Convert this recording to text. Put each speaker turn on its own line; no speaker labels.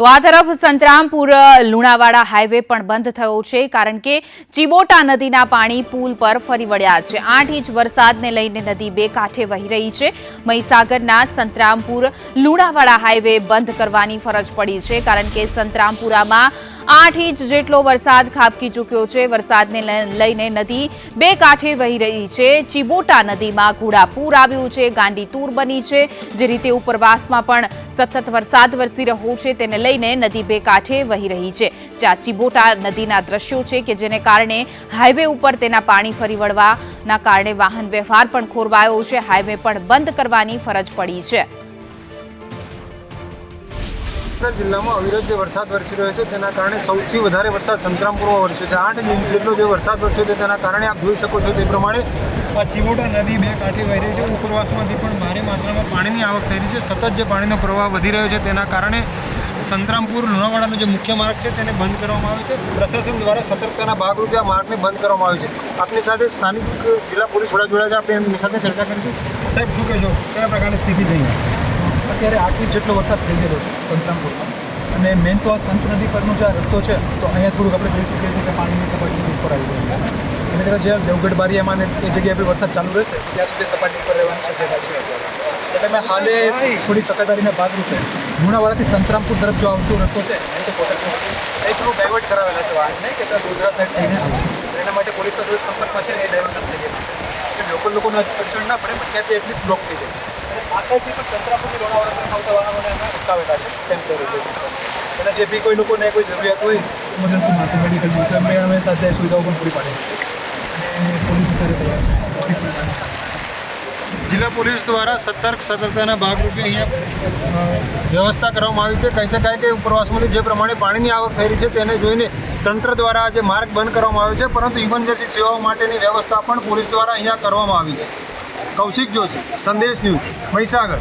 તો આ તરફ સંતરામપુર લુણાવાડા હાઈવે પણ બંધ થયો છે કારણ કે ચિબોટા નદીના પાણી પુલ પર ફરી વળ્યા છે। 8 ઇંચ વરસાદને લઈને નદી બે કાંઠે વહી રહી છે। મહીસાગરના સંતરામપુર લુણાવાડા હાઈવે બંધ કરવાની ફરજ પડી છે કારણ કે સંતરામપુરામાં 8 ઇંચ જેટલો વરસાદ ખાબકી ચૂક્યો છે। વરસાદને લઈને નદી બે કાંઠે વહી રહી છે। ચિબોટા નદીમાં ઘોડાપૂર આવ્યું છે, ગાંડીતુર બની છે। જે રીતે ઉપરવાસમાં પણ સતત વરસાદ વરસી રહ્યો છે તેને લઈને નદી બે કાંઠે વહી રહી છે। જ્યાં ચિબોટા નદીના દ્રશ્યો છે કે જેને કારણે હાઈવે ઉપર તેના પાણી ફરી વળવાના કારણે વાહન વ્યવહાર પણ ખોરવાયો છે। હાઈવે પણ બંધ કરવાની ફરજ પડી છે।
જિલ્લામાં અવિરત જે વરસાદ વરસી રહ્યો છે તેના કારણે સૌથી વધારે વરસાદ સંતરામપુરમાં વરસ્યો છે। 8 ઇંચ જેટલો જે વરસાદ વરસ્યો છે તેના કારણે આપ જોઈ શકો છો તે પ્રમાણે આ ચિબોટા નદી બે કાંઠે વહી રહી છે। ઉપરવાસમાંથી પણ ભારે માત્રામાં પાણીની આવક થઈ રહી છે। સતત જે પાણીનો પ્રવાહ વધી રહ્યો છે તેના કારણે સંતરામપુર લુણાવાડાનો જે મુખ્ય માર્ગ છે તેને બંધ કરવામાં આવ્યો છે। પ્રશાસન દ્વારા સતર્કતાના ભાગરૂપે આ માર્ગને બંધ કરવામાં આવ્યો છે। આપની સાથે સ્થાનિક જિલ્લા પોલીસ વડા જોડાયા છે, આપણે એમની સાથે ચર્ચા કરીશું। સાહેબ, શું કહેશો, કયા પ્રકારની સ્થિતિ થઈ?
અત્યારે 8 ઇંચ જેટલો વરસાદ થઈ ગયેલો છે સંતરામપુરમાં, અને મેઇન તો આ સંત નદી પરનો જે રસ્તો છે તો અહીંયા થોડુંક આપણે જોઈ શકીએ છીએ કે પાણીની સપાટી ઉપર આવી ગઈ છે। એને કદાચ જે દેવગઢ બારિયામાં ને એ જગ્યાએ બી વરસાદ ચાલુ રહેશે ત્યાં સુધી સપાટી ઉપર રહેવાની શક્યતા છે અત્યારે। એટલે મેં હાલે થોડી તકેદારીના ભાગરૂપે લુણાવાડાથી સંતરામપુર તરફ જો આવતો રસ્તો છે એ તો કોટકનો એ થોડું ડાયવર્ટ કરાવેલા છે વાહનને કે ત્યાં ગોધરા સાઈડ થઈને આવે। એના માટે પોલીસ સાથે સંપર્કમાં છે ને એ ડાયવર્ટ થઈ ગયા છે કે લોકોને અડચણ ના પડે, પણ ત્યાંથી એટલીસ્ટ બ્લોક થઈ જાય। આ સાઈડથી પણ સંતરામપુરથી લુણાવાડા તરફ આવતા વાહનોને અમે અટકાવેલા છે ટેમ્પરરી બેઝિસ પર। અને જે બી કોઈ લોકોને કોઈ જરૂરિયાત હોય ઇમરજન્સીમાં કે મેડિકલની તો અમે સાથે સુવિધાઓ પણ પૂરી પાડીએ છીએ અને પોલીસ અત્યારે તૈયાર છે।
જિલ્લા પોલીસ દ્વારા સતર્કતાના ભાગરૂપે અહીંયા વ્યવસ્થા કરવામાં આવી છે। કહી શકાય કે ઉપરવાસમાંથી જે પ્રમાણે પાણીની આવક થઈ રહી છે તેને જોઈને તંત્ર દ્વારા આજે માર્ગ બંધ કરવામાં આવ્યો છે, પરંતુ ઇમરજન્સી સેવાઓ માટેની વ્યવસ્થા પણ પોલીસ દ્વારા અહીંયા કરવામાં આવી છે। કૌશિક જોશી, સંદેશ ન્યૂઝ, મહીસાગર।